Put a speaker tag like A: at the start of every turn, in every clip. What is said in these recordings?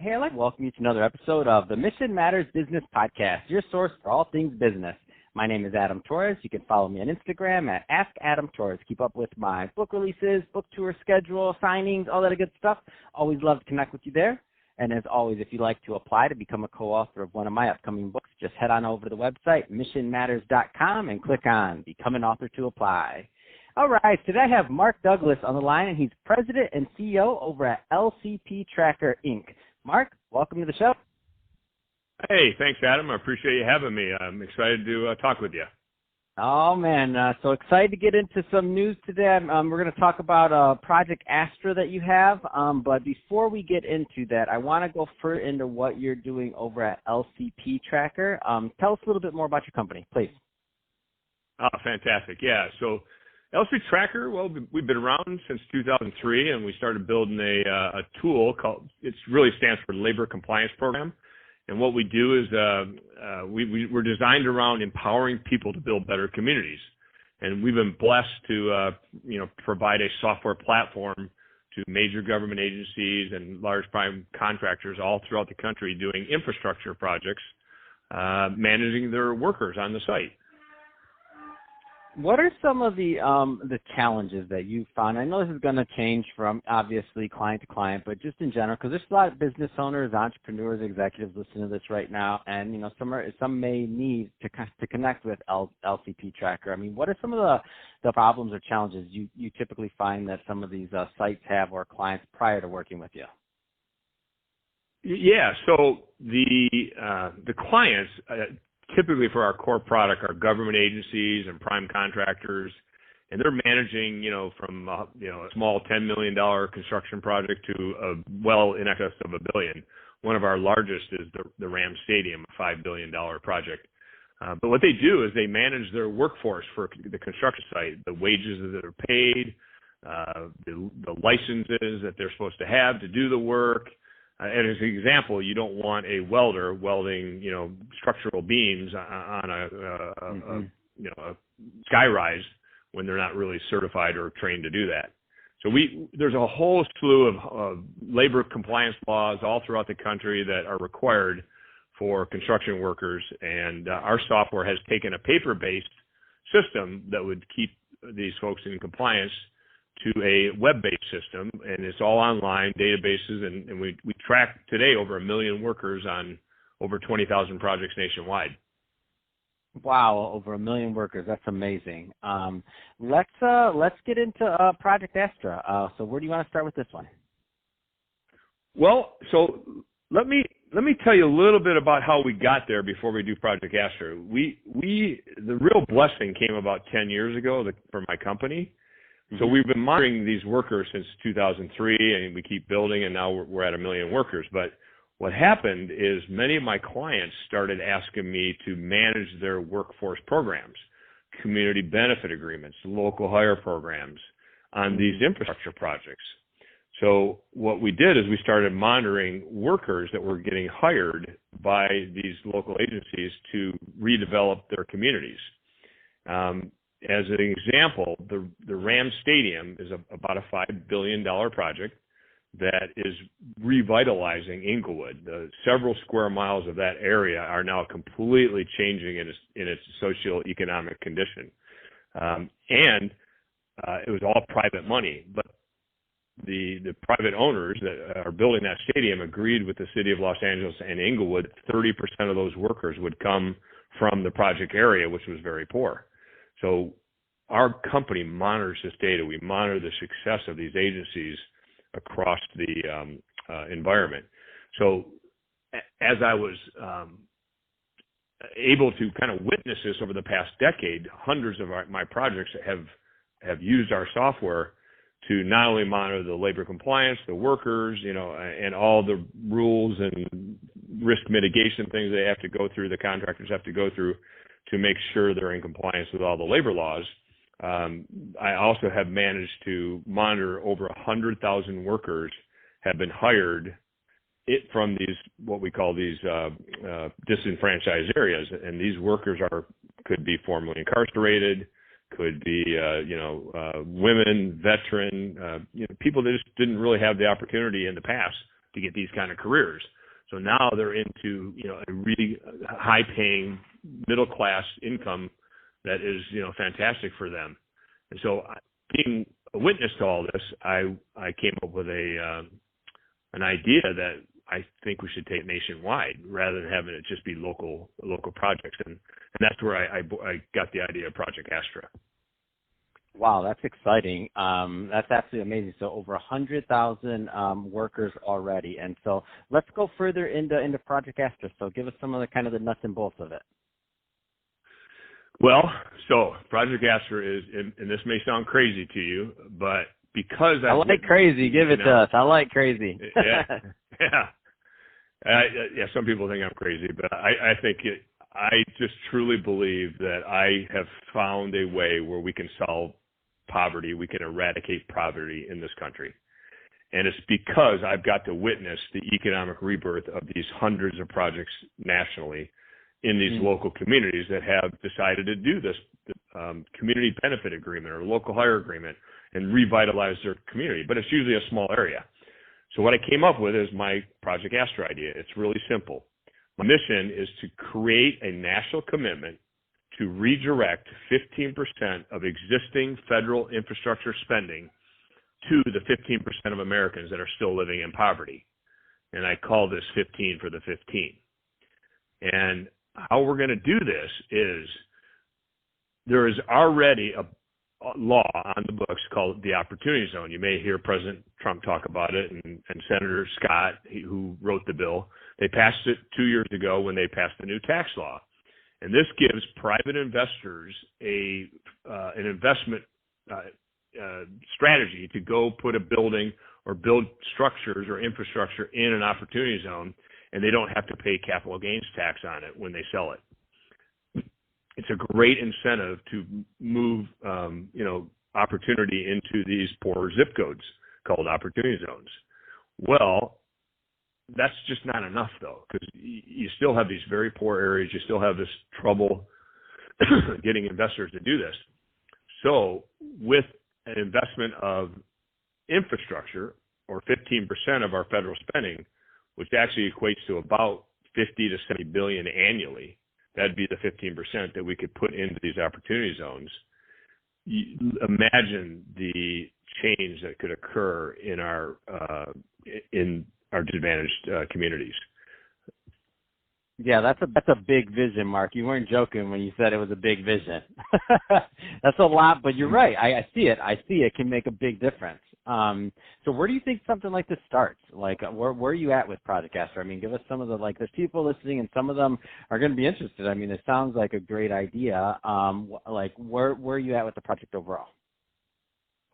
A: Hey, I'd like to welcome you to another episode of the Mission Matters Business Podcast, your source for all things business. My name is Adam Torres. You can follow me on Instagram at AskAdamTorres. Keep up with my book releases, book tour schedule, signings, all that good stuff. Always love to connect with you there. And as always, if you'd like to apply to become a co-author of one of my upcoming books, just head on over to the website, missionmatters.com, and click on Become an Author to apply. All right, today I have Mark Douglas on the line, and he's President and CEO over at LCP Tracker, Inc. Mark, welcome to the show.
B: Hey, thanks, Adam. I appreciate you having me. I'm excited to talk with you.
A: Oh, man, so excited to get into some news today. We're going to talk about Project Astra that you have, but before we get into that, I want to go further into what you're doing over at LCP Tracker. Tell us a little bit more about your company, please.
B: Oh, fantastic. Yeah, so LCP Tracker, well, we've been around since 2003, and we started building a tool called, it really stands for Labor Compliance Program. And what we do is we're designed around empowering people to build better communities. And we've been blessed to, provide a software platform to major government agencies and large prime contractors all throughout the country doing infrastructure projects, managing their workers on the site.
A: What are some of the challenges that you found? I know this is going to change from obviously client to client, but just in general, because there's a lot of business owners, entrepreneurs, executives listening to this right now, and some may need to connect with LCP Tracker. I mean, what are some of the problems or challenges you typically find that some of these sites have or clients prior to working with you?
B: Yeah, so the clients. Typically for our core product are government agencies and prime contractors, and they're managing, from a small $10 million construction project to well in excess of $1 billion. One of our largest is the Rams Stadium, a $5 billion project. But what they do is they manage their workforce for the construction site, the wages that are paid, the licenses that they're supposed to have to do the work. And as an example, you don't want a welder welding, structural beams on a skyrise when they're not really certified or trained to do that. So there's a whole slew of labor compliance laws all throughout the country that are required for construction workers, and our software has taken a paper-based system that would keep these folks in compliance to a web-based system, and it's all online databases, and we track today over 1 million workers on over 20,000 projects nationwide.
A: Wow, over 1 million workers. That's amazing. Let's get into Project Astra. So where do you want to start with this one?
B: Well, so let me tell you a little bit about how we got there before we do Project Astra. The real blessing came about 10 years ago for my company. So we've been monitoring these workers since 2003, and we keep building, and now we're at 1 million workers. But what happened is many of my clients started asking me to manage their workforce programs, community benefit agreements, local hire programs on these infrastructure projects. So what we did is we started monitoring workers that were getting hired by these local agencies to redevelop their communities. As an example, the Rams Stadium is about a $5 billion project that is revitalizing Inglewood. Several square miles of that area are now completely changing in its socioeconomic condition. And it was all private money, but the private owners that are building that stadium agreed with the city of Los Angeles and Inglewood. 30% of those workers would come from the project area, which was very poor. So our company monitors this data. We monitor the success of these agencies across the environment. So as I was able to kind of witness this over the past decade, hundreds of my projects have used our software to not only monitor the labor compliance, the workers, and all the rules and risk mitigation things they have to go through, the contractors have to go through to make sure they're in compliance with all the labor laws. I also have managed to monitor over 100,000 workers have been hired from these, what we call these disenfranchised areas. And these workers could be formerly incarcerated, could be, women, veteran, people that just didn't really have the opportunity in the past to get these kind of careers. So now they're into, a really high-paying middle-class income that is, fantastic for them. And so, being a witness to all this, I came up with an idea that I think we should take nationwide rather than having it just be local projects, and that's where I got the idea of Project Astra.
A: Wow, that's exciting. That's absolutely amazing. So over 100,000 workers already. And so let's go further into Project Astra. So give us some of the nuts and bolts of it.
B: Well, so Project Astra is, and this may sound crazy to you, but because
A: I like crazy, give it to us. I like crazy.
B: Yeah. Some people think I'm crazy, but I think I just truly believe that I have found a way where we can solve poverty, we can eradicate poverty in this country. And it's because I've got to witness the economic rebirth of these hundreds of projects nationally in these local communities that have decided to do this community benefit agreement or local hire agreement and revitalize their community. But it's usually a small area. So what I came up with is my Project Astra idea. It's really simple. My mission is to create a national commitment to redirect 15% of existing federal infrastructure spending to the 15% of Americans that are still living in poverty. And I call this 15 for the 15. And how we're going to do this is there is already a law on the books called the Opportunity Zone. You may hear President Trump talk about it, and Senator Scott, who wrote the bill. They passed it 2 years ago when they passed the new tax law. And this gives private investors an investment strategy to go put a building or build structures or infrastructure in an opportunity zone, and they don't have to pay capital gains tax on it when they sell it. It's a great incentive to move, opportunity into these poor zip codes called opportunity zones. Well, that's just not enough, though, because you still have these very poor areas. You still have this trouble getting investors to do this. So with an investment of infrastructure, or 15% of our federal spending, which actually equates to about 50 to 70 billion annually, that'd be the 15% that we could put into these opportunity zones. Imagine the change that could occur in our disadvantaged communities.
A: Yeah, that's a big vision, Mark. You weren't joking when you said it was a big vision. That's a lot, but you're right. I see it. It can make a big difference. So where do you think something like this starts? Like, where are you at with Project Astra? I mean, give us some of there's people listening, and some of them are going to be interested. I mean, it sounds like a great idea. Where are you at with the project overall?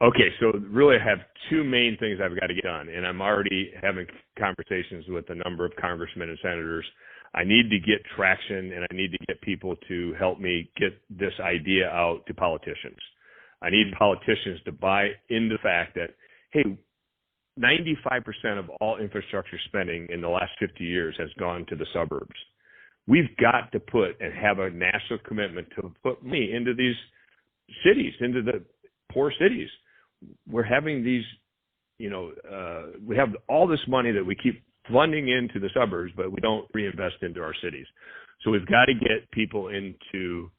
B: Okay, so really I have two main things I've got to get done, and I'm already having conversations with a number of congressmen and senators. I need to get traction, and I need to get people to help me get this idea out to politicians. I need politicians to buy into the fact that, hey, 95% of all infrastructure spending in the last 50 years has gone to the suburbs. We've got to put and have a national commitment to put money into these cities, into the poor cities. We're having these, we have all this money that we keep funding into the suburbs, but we don't reinvest into our cities. So we've got to get people into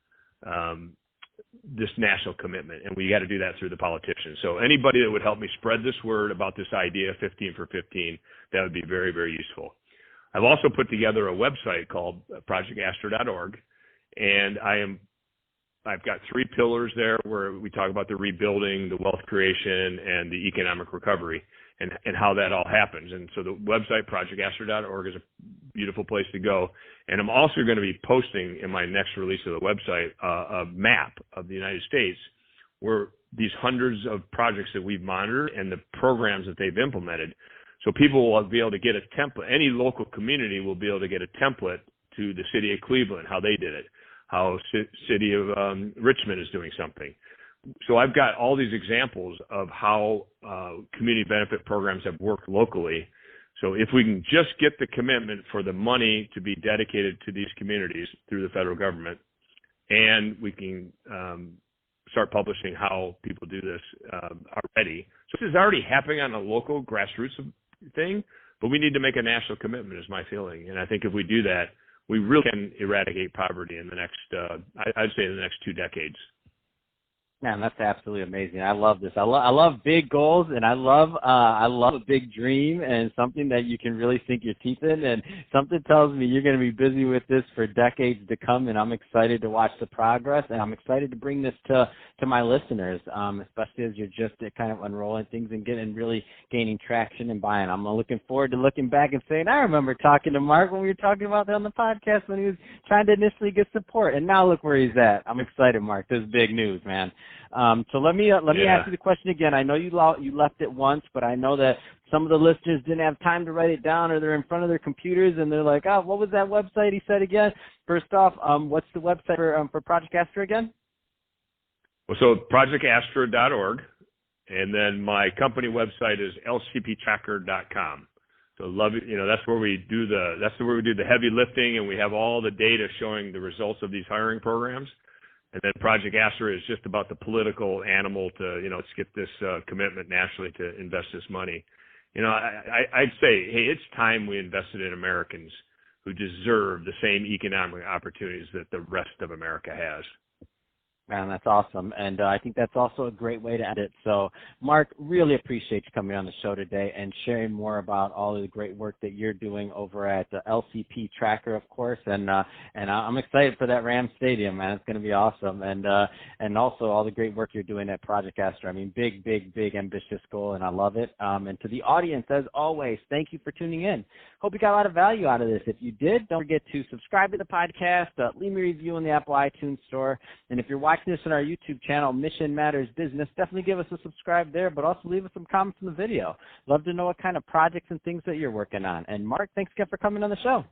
B: this national commitment, and we got to do that through the politicians. So anybody that would help me spread this word about this idea, 15 for 15, that would be very, very useful. I've also put together a website called projectastra.org, and I've got 3 pillars there where we talk about the rebuilding, the wealth creation, and the economic recovery, and how that all happens. And so the website, projectastra.org, is a beautiful place to go. And I'm also going to be posting in my next release of the website a map of the United States where these hundreds of projects that we've monitored and the programs that they've implemented. So people will be able to get a template. Any local community will be able to get a template to the city of Cleveland, how they did it, how city of Richmond is doing something. So I've got all these examples of how community benefit programs have worked locally. So if we can just get the commitment for the money to be dedicated to these communities through the federal government, and we can start publishing how people do this already. So this is already happening on a local grassroots thing, but we need to make a national commitment, is my feeling. And I think if we do that, we really can eradicate poverty in the next, I'd say in the next 2 decades.
A: Man, that's absolutely amazing. I love this. I love big goals, and I love a big dream and something that you can really sink your teeth in. And something tells me you're going to be busy with this for decades to come. And I'm excited to watch the progress, and I'm excited to bring this to my listeners, especially as you're just kind of unrolling things and really gaining traction and buying. I'm looking forward to looking back and saying, I remember talking to Mark when we were talking about that on the podcast when he was trying to initially get support, and now look where he's at. I'm excited, Mark. This is big news, man. So let me ask you the question again. I know you left it once, but I know that some of the listeners didn't have time to write it down, or they're in front of their computers and they're like, oh, what was that website he said again? First off, what's the website for Project Astra again?
B: Well, so projectastra.org, and then my company website is LCPtracker.com. So that's where we do the heavy lifting, and we have all the data showing the results of these hiring programs. And then Project Astra is just about the political animal to, let's get this commitment nationally to invest this money. I'd say, hey, it's time we invested in Americans who deserve the same economic opportunities that the rest of America has.
A: Man, that's awesome. And I think that's also a great way to end it. So, Mark, really appreciate you coming on the show today and sharing more about all of the great work that you're doing over at the LCP Tracker, of course. And I'm excited for that Rams Stadium, man. It's going to be awesome. And also all the great work you're doing at Project Astra. I mean, big, ambitious goal, and I love it. And to the audience, as always, thank you for tuning in. Hope you got a lot of value out of this. If you did, don't forget to subscribe to the podcast, leave me a review in the Apple iTunes store. And if you're watching this on our YouTube channel, Mission Matters Business, definitely give us a subscribe there, but also leave us some comments in the video. Love to know what kind of projects and things that you're working on. And Mark, thanks again for coming on the show.